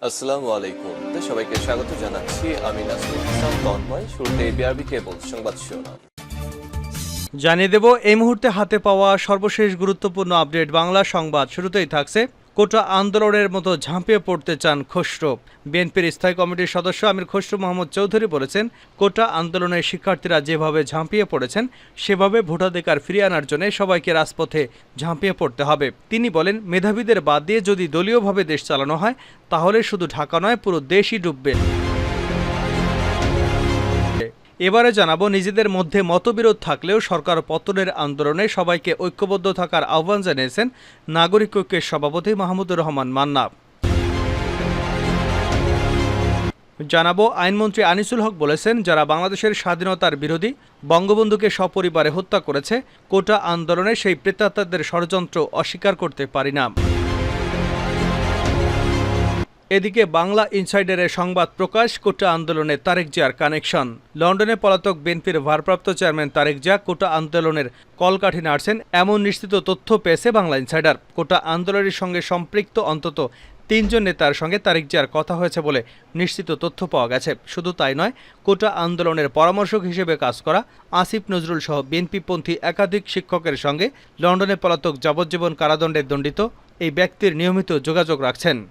আসসালামু আলাইকুম। সবাইকে স্বাগত জানাচ্ছি। আমি নাসরুল ইসলাম তন্ময়। শুরুতে বিআরবি কেবল সংবাদ শিরোনাম জানিয়ে দেব এই মুহূর্তে হাতে পাওয়া সর্বশেষ গুরুত্বপূর্ণ আপডেট বাংলা সংবাদ। শুরুতেই থাকছে কোটা আন্দোলনের মতো ঝাঁপিয়ে পড়তে চান খসরু। বিএনপির স্থায়ী কমিটির সদস্য আমির খসরু মাহমুদ চৌধুরী বলেছেন, কোটা আন্দোলনের শিক্ষার্থীরা যেভাবে ঝাঁপিয়ে পড়েছেন সেভাবে ভোটাধিকার ফিরিয়ে আনার জন্য সবাইকে রাজপথে ঝাঁপিয়ে পড়তে হবে। তিনি বলেন, মেধাবীদের বাদ দিয়ে যদি দলীয়ভাবে দেশ চালানো হয় তাহলে শুধু ঢাকা নয় পুরো দেশই ডুববে। এবারে জানাবো, নিজেদের মধ্যে মতবিরোধ থাকলেও সরকার পতনের আন্দোলনে সবাইকে ঐক্যবদ্ধ থাকার আহ্বান জানিয়েছেন নাগরিক ঐক্যের সভাপতি মাহমুদুর রহমান মান্না। জানাবো, আইনমন্ত্রী আনিসুল হক বলেছেন, যারা বাংলাদেশের স্বাধীনতার বিরোধী বঙ্গবন্ধুকে সপরিবারে হত্যা করেছে, কোটা আন্দোলনে সেই প্রেতাত্মাদের ষড়যন্ত্র অস্বীকার করতে পারি না। এদিকে বাংলা ইনসাইডারের সংবাদ প্রকাশ, কোটা আন্দোলনে তারেক জিয়ার কানেকশন। লন্ডনে পলাতক বিএনপির ভারপ্রাপ্ত চেয়ারম্যান তারেক জিয়া কোটা আন্দোলনের কলকাঠি নাড়ছেন এমন নিশ্চিত তথ্য পেয়েছে বাংলা ইনসাইডার। কোটা আন্দোলনের সঙ্গে সম্পৃক্ত অন্তত ৩ জন নেতার সঙ্গে তারেক জিয়ার কথা হয়েছে বলে নিশ্চিত তথ্য পাওয়া গেছে। শুধু তাই নয়, কোটা আন্দোলনের পরামর্শক হিসেবে কাজ করা আসিফ নজরুল সহ বিএনপিপন্থী একাধিক শিক্ষকের সঙ্গে লন্ডনে পলাতক যাবজ্জীবন কারাদণ্ডে দণ্ডিত এই ব্যক্তির নিয়মিত যোগাযোগ রাখছেন।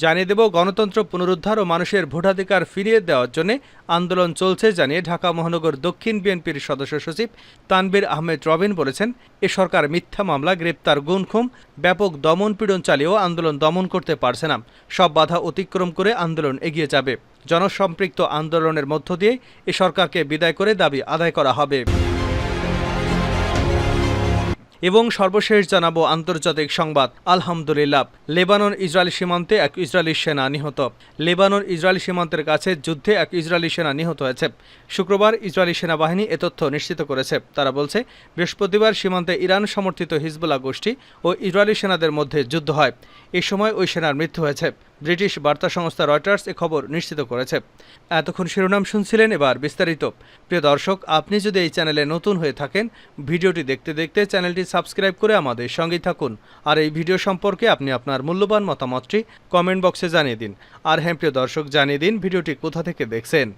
জানিয়ে দেব, গণতন্ত্র পুনরুদ্ধার ও মানুষের ভোটাধিকার ফিরিয়ে দেওয়ার জন্য আন্দোলন চলছে জানিয়ে ঢাকা মহানগর দক্ষিণ বিএনপির সদস্য সচিব তানভীর আহমেদ রবিন বলেছেন, এ সরকার মিথ্যা মামলা, গ্রেপ্তার, গুম-খুন, ব্যাপক দমন-পীড়ন চালিয়েও আন্দোলন দমন করতে পারছে না। সব বাধা অতিক্রম করে আন্দোলন এগিয়ে যাবে। জনসম্পৃক্ত আন্দোলনের মধ্য দিয়ে এ সরকারকে বিদায় করে দাবি আদায় করা হবে। এবং সর্বশেষ জানাবো আন্তর্জাতিক সংবাদ। আলহামদুলিল্লাহ, লেবানন ইসরায়েল সীমান্তে এক ইসরায়েলি সেনা নিহত। লেবানন ইসরায়েলি সীমান্তের কাছে যুদ্ধে এক ইসরায়েলি সেনা নিহত হয়েছে। শুক্রবার ইসরায়েলি সেনাবাহিনী এ তথ্য নিশ্চিত করেছে। তারা বলছে, বৃহস্পতিবার সীমান্তে ইরান সমর্থিত হিজবুল্লাহ গোষ্ঠী ও ইসরায়েলি সেনাদের মধ্যে যুদ্ধ হয়। এই সময় ওই সেনার মৃত্যু হয়েছে। ব্রিটিশ বার্তা সংস্থা রয়টার্স এ খবর নিশ্চিত করেছে। এতক্ষণ শিরোনাম শুনছিলেন, এবার বিস্তারিত। প্রিয় দর্শক, আপনি যদি এই চ্যানেলে নতুন হয়ে থাকেন, ভিডিওটি দেখতে দেখতে চ্যানেলটি সাবস্ক্রাইব করে আমাদের সঙ্গেই থাকুন। আর এই ভিডিও সম্পর্কে আপনি আপনার মূল্যবান মতামতটি কমেন্ট বক্সে জানিয়ে দিন। আর হ্যাঁ প্রিয় দর্শক, জানিয়ে দিন ভিডিওটি কোথা থেকে দেখছেন।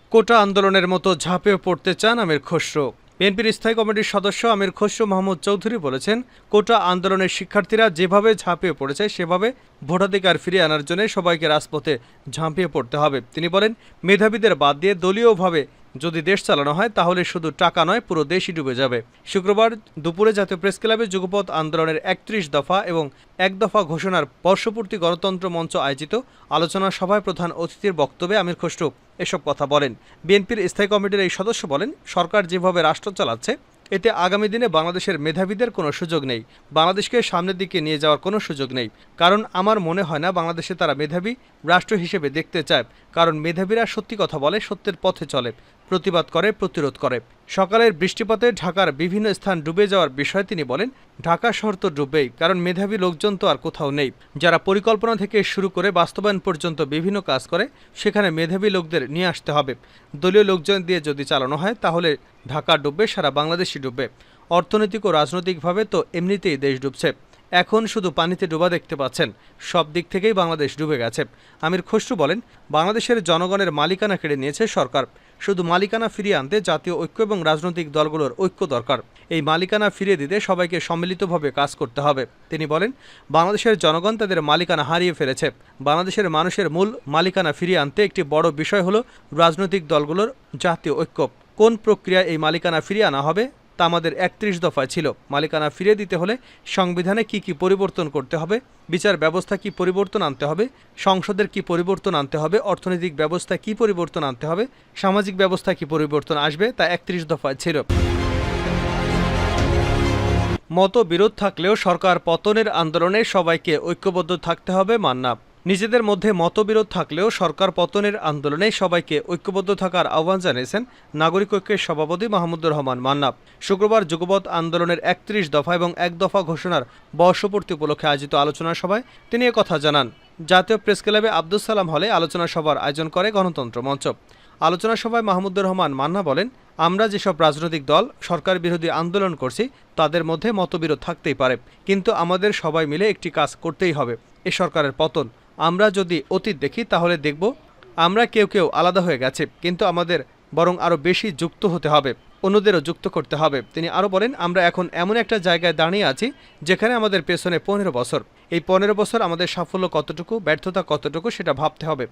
কোটা আন্দোলনের মতো ঝাঁপিয়ে পড়তে চান আমির খসরু। বিএনপির স্থায়ী কমিটির সদস্য আমির খসরু মাহমুদ চৌধুরী বলেছেন, কোটা আন্দোলনের শিক্ষার্থীরা যেভাবে ঝাঁপিয়ে পড়েছে সেভাবে ভোটাধিকার ফিরিয়ে আনার জন্য সবাইকে রাজপথে ঝাঁপিয়ে পড়তে হবে। তিনি বলেন, মেধাবীদের বাদ দিয়ে দলীয়ভাবে যদি দেশ চালানো হয় তাহলে শুধু টাকা নয় পুরো দেশই ডুবে যাবে। শুক্রবার দুপুরে জাতীয় প্রেস ক্লাবে যুগপৎ আন্দোলনের ৩১ দফা এবং ১ দফা ঘোষণার বর্ষপূর্তি গণতন্ত্র মঞ্চ আয়োজিত আলোচনা সভায় প্রধান অতিথির বক্তব্যে আমির খসরু এসব কথা বলেন। বিএনপির স্থায়ী কমিটির এই সদস্য বলেন, সরকার যেভাবে রাষ্ট্র চালাচ্ছে এতে আগামী দিনে বাংলাদেশের মেধাবীদের কোনো সুযোগ নেই, বাংলাদেশকে সামনের দিকে নিয়ে যাওয়ার কোনো সুযোগ নেই। কারণ আমার মনে হয় না বাংলাদেশে তারা মেধাবী রাষ্ট্র হিসেবে দেখতে চায়। কারণ মেধাবীরা সত্যি কথা বলে, সত্যের পথে চলে, প্রতিবাদ করে, প্রতিরোধ করে। সকালের বৃষ্টিপাতে ঢাকার বিভিন্ন স্থান ডুবে যাওয়ার বিষয়ে তিনি বলেন, ঢাকা শহর তো ডুববেই, কারণ মেধাবী লোকজন তো আর কোথাও নেই। যারা পরিকল্পনা থেকে শুরু করে বাস্তবায়ন পর্যন্ত বিভিন্ন কাজ করে, সেখানে মেধাবী লোকদের নিয়ে আসতে হবে। দলীয় লোকজন দিয়ে যদি চালানো হয় তাহলে ঢাকা ডুববে, সারা বাংলাদেশই ডুববে। অর্থনৈতিক ও রাজনৈতিকভাবে তো এমনিতেই দেশ ডুবছে। এখন শুধু পানিতে ডোবা দেখতে পাচ্ছেন। সব দিক থেকেই বাংলাদেশ ডুবে গেছে। আমির খসরু বলেন, বাংলাদেশের জনগণের মালিকানা কেড়ে নিয়েছে সরকার। শুধু মালিকানা ফিরিয়ে আনতে জাতীয় ঐক্য এবং রাজনৈতিক দলগুলোর ঐক্য দরকার। এই মালিকানা ফিরিয়ে দিতে সবাইকে সম্মিলিতভাবে কাজ করতে হবে। তিনি বলেন, বাংলাদেশের জনগণ তাদের মালিকানা হারিয়ে ফেলেছে। বাংলাদেশের মানুষের মূল মালিকানা ফিরিয়ে আনতে একটি বড় বিষয় হলো রাজনৈতিক দলগুলোর জাতীয় ঐক্য। কোন প্রক্রিয়ায় এই মালিকানা ফিরিয়ে আনা হবে তা আমাদের ৩১ দফায় ছিল। মালিকানা ফিরিয়ে দিতে হলে সংবিধানে কি কি পরিবর্তন করতে হবে, বিচার ব্যবস্থা কি পরিবর্তন আনতে হবে, সংসদের কি পরিবর্তন আনতে হবে, অর্থনৈতিক ব্যবস্থা কি পরিবর্তন আনতে হবে, সামাজিক ব্যবস্থা কি পরিবর্তন আসবে, তা ৩১ দফায় ছিল। মতবিরোধ থাকলেও সরকার পতনের আন্দোলনে সবাইকে ঐক্যবদ্ধ থাকতে হবে মান্না। নিজেদের মধ্যে মতবিরোধ থাকলেও সরকার পতনের আন্দোলনে সবাইকে ঐক্যবদ্ধ থাকার আহ্বান জানিয়েছেন নাগরিক ঐক্যের সভাপতি মাহমুদুর রহমান মান্না। শুক্রবার যুগপৎ আন্দোলনের ৩১ দফা এবং ১ দফা ঘোষণার বর্ষপূর্তি উপলক্ষে আয়োজিত আলোচনা সভায় তিনি কথা জানান। জাতীয় প্রেস ক্লাবে আব্দুস সালাম হলে আলোচনা সভার আয়োজন করে গণতন্ত্র মঞ্চ। আলোচনা সভায় মাহমুদুর রহমান মান্না বলেন, আমরা যেসব রাজনৈতিক দল সরকার বিরোধী আন্দোলন করছি তাদের মধ্যে মতবিরোধ থাকতেই পারে, কিন্তু আমাদের সবাই মিলে একটি কাজ করতেই হবে, এ সরকারের পতন। আমরা যদি অতীত দেখি তাহলে দেখব আমরা কেউ কেউ আলাদা হয়ে গেছে, কিন্তু আমাদের বরং আরও বেশি যুক্ত হতে হবে, অন্যদেরও যুক্ত করতে হবে। তিনি আরও বলেন, আমরা এখন এমন একটা জায়গায় দাঁড়িয়ে আছি যেখানে আমাদের পেছনে 15 বছর। এই 15 বছর আমাদের সাফল্য কতটুকু, ব্যর্থতা কতটুকু সেটা ভাবতে হবে।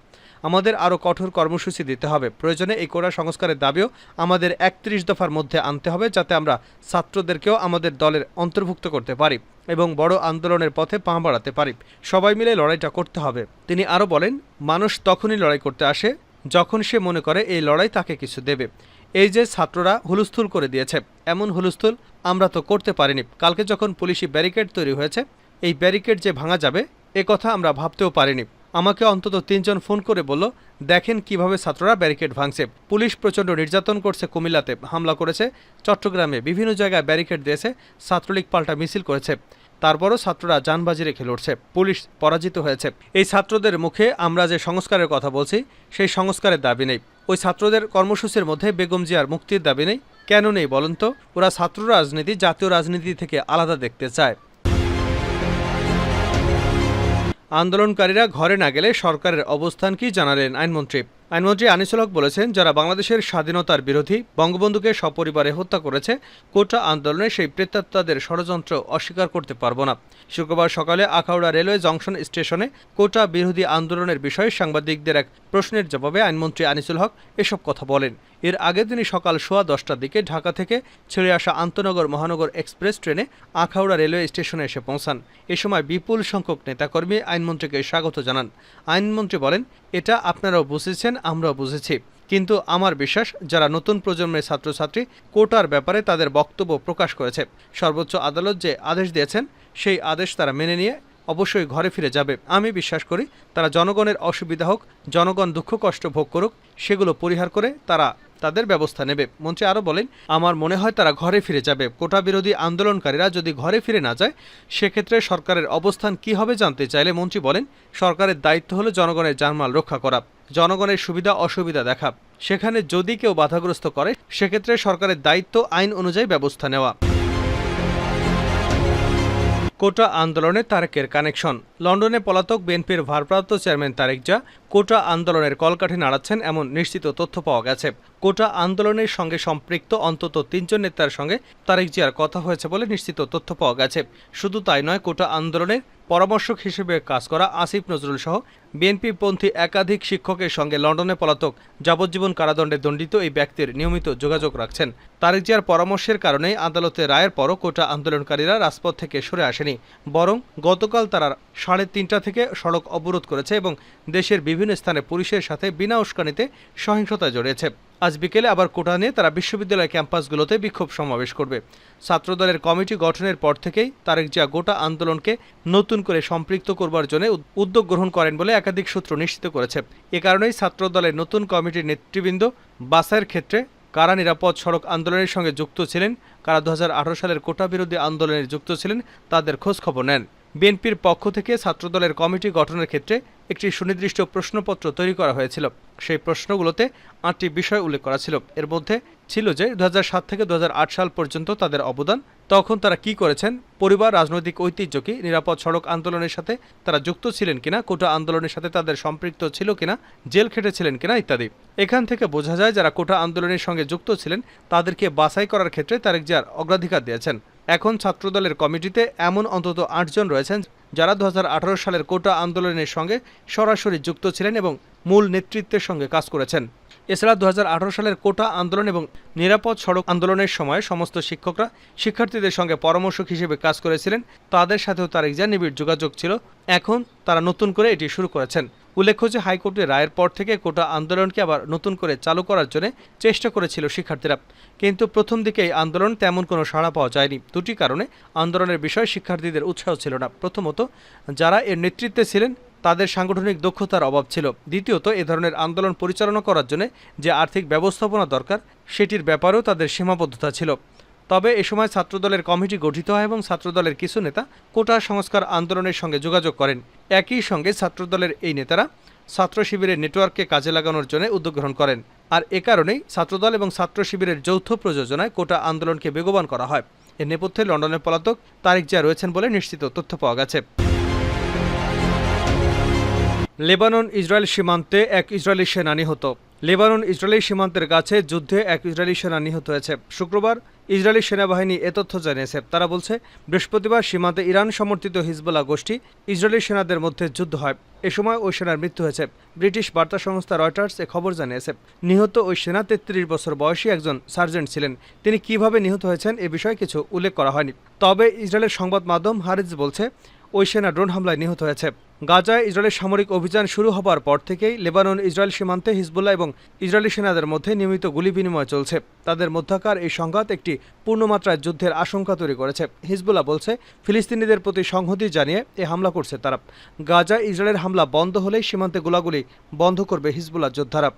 আমাদের আরও কঠোর কর্মসূচি দিতে হবে। প্রয়োজনে এই কোটা সংস্কারের দাবিও আমাদের 31 দফার মধ্যে আনতে হবে, যাতে আমরা ছাত্রদেরকেও আমাদের দলের অন্তর্ভুক্ত করতে পারি এবং বড় আন্দোলনের পথে পা বাড়াতে পারি। সবাই মিলে লড়াইটা করতে হবে। তিনি আরও বলেন, মানুষ তখনই লড়াই করতে আসে যখন সে মনে করে এই লড়াই তাকে কিছু দেবে। এই যে ছাত্ররা হুলস্থুল করে দিয়েছে, এমন হুলস্থুল আমরা তো করতে পারিনি। কালকে যখন পুলিশি ব্যারিকেড তৈরি হয়েছে, এই ব্যারিকেড যে ভাঙা যাবে এ কথা আমরা ভাবতেও পারিনি। আমাকে অন্তত 3 জন ফোন করে বলল, দেখেন কিভাবে ছাত্ররা ব্যারিকেড ভাঙছে। পুলিশ প্রচণ্ড নির্যাতন করছে, কুমিল্লাতে হামলা করেছে, চট্টগ্রামে বিভিন্ন জায়গায় ব্যারিকেড দিয়েছে, ছাত্রলীগ পাল্টা মিছিল করেছে। তারপরও ছাত্ররা জানবাজি রেখে লড়ছে, পুলিশ পরাজিত হয়েছে। এই ছাত্রদের মুখে আমরা যে সংস্কারের কথা বলছি সেই সংস্কারের দাবি নেই। ওই ছাত্রদের কর্মসূচির মধ্যে বেগম জিয়ার মুক্তির দাবি নেই। কেন নেই বলুন তো? ওরা ছাত্র রাজনীতি জাতীয় রাজনীতি থেকে আলাদা দেখতে চায়। আন্দোলনকারীরা ঘরে না গেলে সরকারের অবস্থান কি জানালেন আইনমন্ত্রী। আইনমন্ত্রী আনিসুল হক বলেছেন, যারা বাংলাদেশের স্বাধীনতার বিরোধী, বঙ্গবন্ধুকে সপরিবারে হত্যা করেছে, কোটা আন্দোলনে সেই প্রেতাত্মাদের ষড়যন্ত্র অস্বীকার করতে পারব না। শুক্রবার সকালে আখাউড়া রেলওয়ে জংশন স্টেশনে কোটা বিরোধী আন্দোলনের বিষয়ে সাংবাদিকদের এক প্রশ্নের জবাবে আইনমন্ত্রী আনিসুল হক এসব কথা বলেন। এর আগে তিনি সকাল 10:15টার দিকে ঢাকা থেকে ছেড়ে আসা আন্তনগর মহানগর এক্সপ্রেস ট্রেনে আখাউড়া রেলওয়ে স্টেশনে এসে পৌঁছান। এ সময় বিপুল সংখ্যক নেতাকর্মী আইনমন্ত্রীকে স্বাগত জানান। আইনমন্ত্রী বলেন, এটা আপনারাও বুঝেছেন, আমরাও বুঝেছি, কিন্তু আমার বিশ্বাস যারা নতুন প্রজন্মের ছাত্রছাত্রী কোটার ব্যাপারে তাদের বক্তব্য প্রকাশ করেছে, সর্বোচ্চ আদালত যে আদেশ দিয়েছেন সেই আদেশ তারা মেনে নিয়ে অবশ্যই ঘরে ফিরে যাবে। আমি বিশ্বাস করি তারা জনগণের অসুবিধা হোক, জনগণ দুঃখ কষ্ট ভোগ করুক, সেগুলো পরিহার করে তারা তাদের ব্যবস্থা নেবে। মন্ত্রী আরও বলেন, আমার মনে হয় তারা ঘরে ফিরে যাবে। কোটা বিরোধী আন্দোলনকারীরা যদি ঘরে ফিরে না যায়, সেক্ষেত্রে সরকারের অবস্থান কি হবে জানতে চাইলে মন্ত্রী বলেন, সরকারের দায়িত্ব হলো জনগণের জানমাল রক্ষা করা, জনগণের সুবিধা অসুবিধা দেখা। সেখানে যদি কেউ বাধাগ্রস্ত করে, সেক্ষেত্রে সরকারের দায়িত্ব আইন অনুযায়ী ব্যবস্থা নেওয়া। কোটা আন্দোলনে তারেকের কানেকশন। লন্ডনে পলাতক বিএনপির ভারপ্রাপ্ত চেয়ারম্যান তারেক জিয়া কোটা আন্দোলনের কলকাঠি নাড়াচ্ছেন এমন নিশ্চিত তথ্য পাওয়া গেছে। কোটা আন্দোলনের সঙ্গে সম্পৃক্ত অন্তত 3 জন নেতার সঙ্গে তারেক জিয়ার কথা হয়েছে বলে নিশ্চিত তথ্য পাওয়া গেছে। শুধু তাই নয়, কোটা আন্দোলনের পরামর্শক হিসেবে কাজ করা আসিফ নজরুল সহ বিএনপিপন্থী একাধিক শিক্ষকের সঙ্গে লন্ডনে পলাতক যাবজ্জীবন কারাদণ্ডে দণ্ডিত এই ব্যক্তির নিয়মিত যোগাযোগ রাখছেন। তারেক জিয়ার পরামর্শের কারণেই আদালতের রায়ের পরও কোটা আন্দোলনকারীরা রাজপথ থেকে সরে আসেনি, বরং গতকাল তারা 3:30 থেকে সড়ক অবরোধ করেছে এবং দেশের বিভিন্ন স্থানে পুলিশের সাথে বিনা উস্কানিতে সহিংসতায় জড়িয়েছে। আজ বিকেলে আবার কোটা নিয়ে তারা বিশ্ববিদ্যালয় ক্যাম্পাসগুলোতে বিক্ষোভ সমাবেশ করবে। ছাত্রদলের কমিটি গঠনের পর থেকেই তারেক জিয়া গোটা আন্দোলনকে নতুন করে সম্পৃক্ত করবার জন্য উদ্যোগ গ্রহণ করেন বলে একাধিক সূত্র নিশ্চিত করেছে। এ কারণেই ছাত্রদলের নতুন কমিটির নেতৃবৃন্দ বাছাইয়ের ক্ষেত্রে কারা নিরাপদ সড়ক আন্দোলনের সঙ্গে যুক্ত ছিলেন, কারা 2018 সালের কোটা বিরোধী আন্দোলনে যুক্ত ছিলেন, তাদের খোঁজখবর নেন। বিএনপির পক্ষ থেকে ছাত্রদলের কমিটি গঠনের ক্ষেত্রে একটি সুনির্দিষ্ট প্রশ্নপত্র তৈরি করা হয়েছিল। সেই প্রশ্নগুলোতে 8টি বিষয় উল্লেখ করা ছিল। এর মধ্যে ছিল যে 2007 থেকে 2008 সাল পর্যন্ত তাদের অবদান, তখন তারা কি করেছেন, পরিবার, রাজনৈতিক ঐতিহ্য কি, নিরাপদ সড়ক আন্দোলনের সাথে তারা যুক্ত ছিলেন কিনা, কোটা আন্দোলনের সাথে তাদের সম্পৃক্ত ছিল কিনা, জেল খেটেছিলেন কিনা ইত্যাদি। এখান থেকে বোঝা যায় যারা কোটা আন্দোলনের সঙ্গে যুক্ত ছিলেন তাদেরকে বাছাই করার ক্ষেত্রে তারেক জিয়ার অগ্রাধিকার দিয়েছেন। এখন ছাত্রদলের কমিটিতে এমন অন্তত 8 জন রয়েছেন যারা 2018 সালের কোটা আন্দোলনের সঙ্গে সরাসরি যুক্ত ছিলেন এবং মূল নেতৃত্বের সঙ্গে কাজ করেছেন। এছাড়া 2018 সালের কোটা আন্দোলন এবং নিরাপদ সড়ক আন্দোলনের সময় সমস্ত শিক্ষকরা শিক্ষার্থীদের সঙ্গে পরামর্শক হিসেবে কাজ করেছিলেন, তাদের সাথেও তারেক জিয়ার নিবিড় যোগাযোগ ছিল। এখন তারা নতুন করে এটি শুরু করেছেন। উল্লেখ্য যে হাইকোর্টের রায়ের পর থেকে কোটা আন্দোলনকে আবার নতুন করে চালু করার জন্য চেষ্টা করেছিল শিক্ষার্থীরা, কিন্তু প্রথম দিকে এই আন্দোলন তেমন কোনো সাড়া পাওয়া যায়নি। দুটি কারণে আন্দোলনের বিষয়ে শিক্ষার্থীদের উৎসাহ ছিল না। প্রথমত, যারা এর নেতৃত্বে ছিলেন তাদের সাংগঠনিক দক্ষতার অভাব ছিল। দ্বিতীয়ত, এ ধরনের আন্দোলন পরিচালনা করার জন্য যে আর্থিক ব্যবস্থাপনা দরকার সেটির ব্যাপারেও তাদের সীমাবদ্ধতা ছিল। তবে এ সময় ছাত্রদলের কমিটি গঠিত হয় এবং ছাত্রদলের কিছু নেতা কোটা সংস্কার আন্দোলনের সঙ্গে যোগাযোগ করেন। একই সঙ্গে ছাত্রদলের এই নেতারা ছাত্র শিবিরের নেটওয়ার্ককে কাজে লাগানোর জন্য উদ্যোগ গ্রহণ করেন। আর এ কারণেই ছাত্রদল এবং ছাত্র শিবিরের যৌথ প্রযোজনায় কোটা আন্দোলনকে বেগবান করা হয়। এর নেপথ্যে লন্ডনের পলাতক তারিক জিয়া রয়েছেন বলে নিশ্চিত তথ্য পাওয়া গেছে। লেবানন ইসরায়েল সীমান্তে এক ইসরায়েলি সেনা নিহত। লেবানন ইসরায়েলি সীমান্তের কাছে যুদ্ধে এক ইসরায়েলি সেনা নিহত হয়েছে। শুক্রবার ইসরায়েলি সেনাবাহিনী এ তথ্য জানিয়েছে। তারা বলছে, বৃহস্পতিবার সীমান্তে ইরান সমর্থিত হিজবুল্লাহ গোষ্ঠী ইসরায়েলি সেনাদের মধ্যে যুদ্ধ হয়। এ সময় ওই সেনার মৃত্যু হয়েছে। ব্রিটিশ বার্তা সংস্থা রয়টার্স এ খবর জানিয়েছে। নিহত ওই সেনা ৩৩ বছর বয়সী একজন সার্জেন্ট ছিলেন। তিনি কিভাবে নিহত হয়েছেন এ বিষয়ে কিছু উল্লেখ করা হয়নি। তবে ইসরায়েলের সংবাদ মাধ্যম হারিজ বলছে, ওই সেনা ড্রোন হামলায় নিহত হয়েছে। গাজায় ইসরায়েলের সামরিক অভিযান শুরু হবার পর থেকেই লেবানন ইসরায়েল সীমান্তে হিজবুল্লাহ এবং ইসরায়েলি সেনাদের মধ্যে নিয়মিত গুলি বিনিময় চলছে। তাদের মধ্যকার এই সংঘাত একটি পূর্ণমাত্রার যুদ্ধের আশঙ্কা তৈরি করেছে। হিজবুল্লাহ বলছে, ফিলিস্তিনিদের প্রতি সংহতি জানিয়ে এ হামলা করছে তারা। গাজায় ইসরায়েলের হামলা বন্ধ হলেই সীমান্তে গোলাগুলি বন্ধ করবে হিজবুল্লাহ যোদ্ধারা।